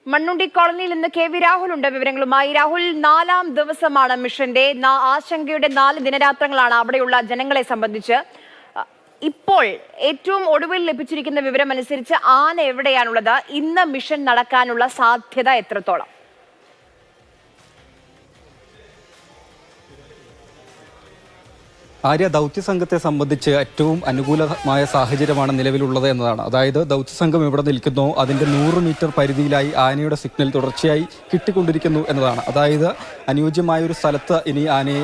മണ്ണുണ്ടി കോളനിയിൽ നിന്ന് K V Rahul ഉണ്ട് വിവരങ്ങളുമായി. രാഹുൽ, 4ാം ദിവസമാണ് മിഷന്റെ. ആശങ്കയുടെ 4 ദിനരാത്രങ്ങളാണ് അവിടെയുള്ള ജനങ്ങളെ സംബന്ധിച്ച്. ഇപ്പോൾ ഏറ്റവും ഒടുവിൽ ലഭിച്ചിരിക്കുന്ന വിവരം അനുസരിച്ച് ആന എവിടെയാണുള്ളത്? ഇന്ന് മിഷൻ നടക്കാനുള്ള സാധ്യത എത്രത്തോളം? ആര്യ, ദൗത്യസംഘത്തെ സംബന്ധിച്ച് ഏറ്റവും അനുകൂലമായ സാഹചര്യമാണ് നിലവിലുള്ളത് എന്നതാണ്. അതായത് ദൗത്യസംഘം എവിടെ നിൽക്കുന്നോ അതിൻ്റെ 100 മീറ്റർ പരിധിയിലായി ആനയുടെ സിഗ്നൽ തുടർച്ചയായി കിട്ടിക്കൊണ്ടിരിക്കുന്നു എന്നതാണ്. അതായത് അനുയോജ്യമായ ഒരു സ്ഥലത്ത് ഇനി ആനയെ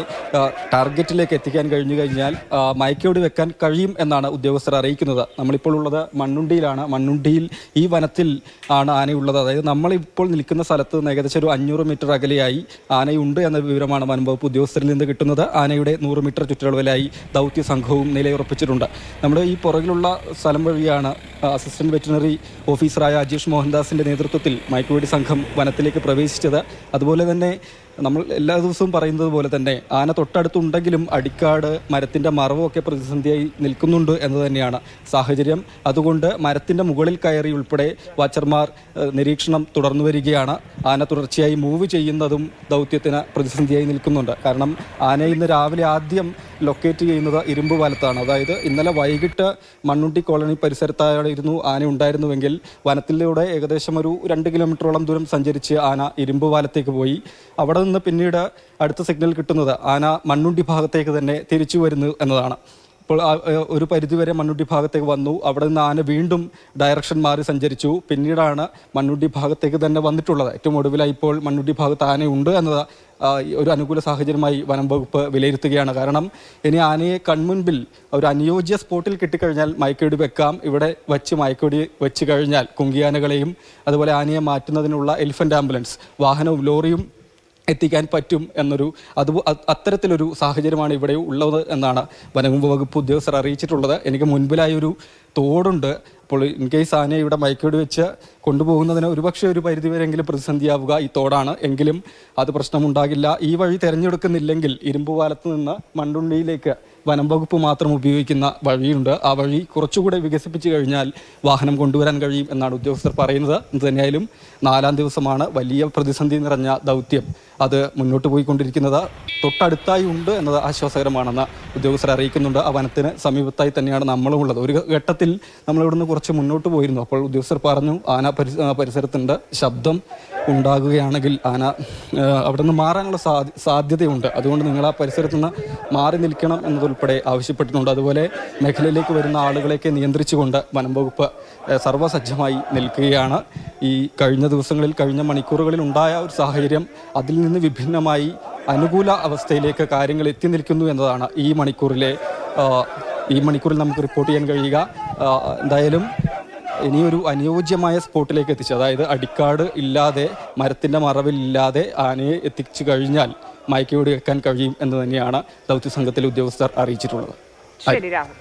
ടാർഗറ്റിലേക്ക് എത്തിക്കാൻ കഴിഞ്ഞു കഴിഞ്ഞാൽ മയക്കോടി വെക്കാൻ കഴിയും എന്നാണ് ഉദ്യോഗസ്ഥർ അറിയിക്കുന്നത്. നമ്മളിപ്പോൾ ഉള്ളത് മണ്ണുണ്ടിയിലാണ്. മണ്ണുണ്ടിയിൽ ഈ വനത്തിൽ ആണ് ആനയുള്ളത്. അതായത് നമ്മളിപ്പോൾ നിൽക്കുന്ന സ്ഥലത്ത് നിന്ന് ഏകദേശം ഒരു 500 മീറ്റർ അകലെയായി ആനയുണ്ട് എന്ന വിവരമാണ് വനംവകുപ്പ് ഉദ്യോഗസ്ഥരിൽ നിന്ന് കിട്ടുന്നത്. ആനയുടെ 100 മീറ്റർ ചുറ്റളവിൽ ദൗത്യ സംഘവും നിലയുറപ്പിച്ചിട്ടുണ്ട്. നമ്മുടെ ഈ പുറകിലുള്ള സ്ഥലം വഴിയാണ് അസിസ്റ്റന്റ് വെറ്റിനറി ഓഫീസറായ അജീഷ് മോഹൻദാസിന്റെ നേതൃത്വത്തിൽ മയക്കുവെടി സംഘം വനത്തിലേക്ക് പ്രവേശിച്ചത്. അതുപോലെ തന്നെ നമ്മൾ എല്ലാ ദിവസവും പറയുന്നത് പോലെ തന്നെ ആന തൊട്ടടുത്തുണ്ടെങ്കിലും അടിക്കാട്, മരത്തിൻ്റെ മറവൊക്കെ പ്രതിസന്ധിയായി നിൽക്കുന്നുണ്ട് എന്ന് തന്നെയാണ് സാഹചര്യം. അതുകൊണ്ട് മരത്തിൻ്റെ മുകളിൽ കയറി ഉൾപ്പെടെ വാച്ചർമാർ നിരീക്ഷണം തുടർന്നു വരികയാണ്. ആന തുടർച്ചയായി മൂവ് ചെയ്യുന്നതും ദൗത്യത്തിന് പ്രതിസന്ധിയായി നിൽക്കുന്നുണ്ട്. കാരണം ആന ഇന്ന് രാവിലെ ആദ്യം ലൊക്കേറ്റ് ചെയ്യുന്നത് ഇരുമ്പ് പാലത്താണ്. അതായത് ഇന്നലെ വൈകിട്ട് മണ്ണുണ്ടി കോളനി പരിസരത്തായിരുന്നു ആന ഉണ്ടായിരുന്നുവെങ്കിൽ വനത്തിലൂടെ ഏകദേശം ഒരു 2 കിലോമീറ്ററോളം ദൂരം സഞ്ചരിച്ച് ആന ഇരുമ്പ് പാലത്തേക്ക് പോയി. അവിടെ നിന്ന് പിന്നീട് അടുത്ത സിഗ്നൽ കിട്ടുന്നത് ആന മണ്ണുണ്ടി ഭാഗത്തേക്ക് തന്നെ തിരിച്ചു വരുന്നു എന്നതാണ്. ഇപ്പോൾ ഒരു പരിധിവരെ മണ്ണുണ്ടി ഭാഗത്തേക്ക് വന്നു. അവിടെ നിന്ന് ആന വീണ്ടും ഡയറക്ഷൻ മാറി സഞ്ചരിച്ചു. പിന്നീടാണ് മണ്ണുണ്ടി ഭാഗത്തേക്ക് തന്നെ വന്നിട്ടുള്ളത്. ഏറ്റവും ഒടുവിലായി ഇപ്പോൾ മണ്ണുണ്ടി ഭാഗത്ത് ആനയുണ്ട് എന്നത് ഒരു അനുകൂല സാഹചര്യമായി വനം വകുപ്പ് വിലയിരുത്തുകയാണ്. കാരണം ഇനി ആനയെ കൺമുൻപിൽ ഒരു അനുയോജ്യ സ്പോട്ടിൽ കിട്ടിക്കഴിഞ്ഞാൽ മയക്കുവെടി വെക്കാം. ഇവിടെ വച്ച് മയക്കുവെടി വെച്ച് കഴിഞ്ഞാൽ കുങ്കിയാനകളെയും അതുപോലെ ആനയെ മാറ്റുന്നതിനുള്ള എലിഫന്റ് ആംബുലൻസ് വാഹനവും ലോറിയും എത്തിക്കാൻ പറ്റും എന്നൊരു അത്തരത്തിലൊരു സാഹചര്യമാണ് ഇവിടെ ഉള്ളത് എന്നാണ് വനം വകുപ്പ് ഉദ്യോഗസ്ഥർ അറിയിച്ചിട്ടുള്ളത്. എനിക്ക് മുൻപിലായി ഒരു തോടുണ്ട്. അപ്പോൾ ഇൻ കേസ് ആനയെ ഇവിടെ മയക്കുവെടി വെച്ച് കൊണ്ടുപോകുന്നതിന് ഒരുപക്ഷെ ഒരു പരിധിവരെങ്കിലും പ്രതിസന്ധിയാവുക ഈ തോടാണ്. എങ്കിലും അത് പ്രശ്നമുണ്ടാകില്ല. ഈ വഴി തിരഞ്ഞെടുക്കുന്നില്ലെങ്കിൽ ഇരുമ്പുപാലത്ത് നിന്ന് മണ്ണുണ്ടിയിലേക്ക് വനം വകുപ്പ് മാത്രം ഉപയോഗിക്കുന്ന വഴിയുണ്ട്. ആ വഴി കുറച്ചുകൂടെ വികസിപ്പിച്ചു കഴിഞ്ഞാൽ വാഹനം കൊണ്ടുവരാൻ കഴിയും എന്നാണ് ഉദ്യോഗസ്ഥർ പറയുന്നത്. എന്തുതന്നെയായാലും 4ാം ദിവസമാണ്. വലിയ പ്രതിസന്ധി നിറഞ്ഞ ദൗത്യം അത് മുന്നോട്ട് പോയിക്കൊണ്ടിരിക്കുന്നത്. തൊട്ടടുത്തായി ഉണ്ട് എന്നത് ആശ്വാസകരമാണെന്ന് ഉദ്യോഗസ്ഥർ അറിയിക്കുന്നുണ്ട്. ആ വനത്തിന് സമീപത്തായി തന്നെയാണ് നമ്മളും ഉള്ളത്. ഒരു ഘട്ടത്തിൽ നമ്മളിവിടുന്ന് കുറച്ച് മുന്നോട്ട് പോയിരുന്നു. അപ്പോൾ ഉദ്യോഗസ്ഥർ പറഞ്ഞു ആന പരിസരത്തുണ്ട്, ശബ്ദം ഉണ്ടാകുകയാണെങ്കിൽ ആന അവിടെ നിന്ന് മാറാനുള്ള സാധ്യതയുണ്ട്. അതുകൊണ്ട് നിങ്ങൾ ആ പരിസരത്ത് നിന്ന് മാറി നിൽക്കണം എന്നതുൾപ്പെടെ ആവശ്യപ്പെട്ടിട്ടുണ്ട്. അതുപോലെ മേഖലയിലേക്ക് വരുന്ന ആളുകളെയൊക്കെ നിയന്ത്രിച്ചുകൊണ്ട് വനം വകുപ്പ് സർവ്വസജ്ജമായി നിൽക്കുകയാണ്. ഈ കഴിഞ്ഞ ദിവസങ്ങളിൽ, കഴിഞ്ഞ മണിക്കൂറുകളിൽ ഉണ്ടായ ഒരു സാഹചര്യം അതിൽ നിന്ന് വിഭിന്നമായി അനുകൂല അവസ്ഥയിലേക്ക് കാര്യങ്ങൾ എത്തി നിൽക്കുന്നു എന്നതാണ് ഈ മണിക്കൂറിൽ നമുക്ക് റിപ്പോർട്ട് ചെയ്യാൻ കഴിയുക. എന്തായാലും ഇനിയൊരു അനുയോജ്യമായ സ്പോട്ടിലേക്ക് എത്തിച്ച്, അതായത് അടിക്കാട് ഇല്ലാതെ, മരത്തിൻ്റെ മറവിലില്ലാതെ ആനയെ എത്തിച്ചു കഴിഞ്ഞാൽ മയക്കുവെടി വെക്കാൻ കഴിയും എന്ന് തന്നെയാണ് ദൗത്യസംഘത്തിലെ ഉദ്യോഗസ്ഥർ അറിയിച്ചിട്ടുള്ളത്. ശരി രാഹുൽ.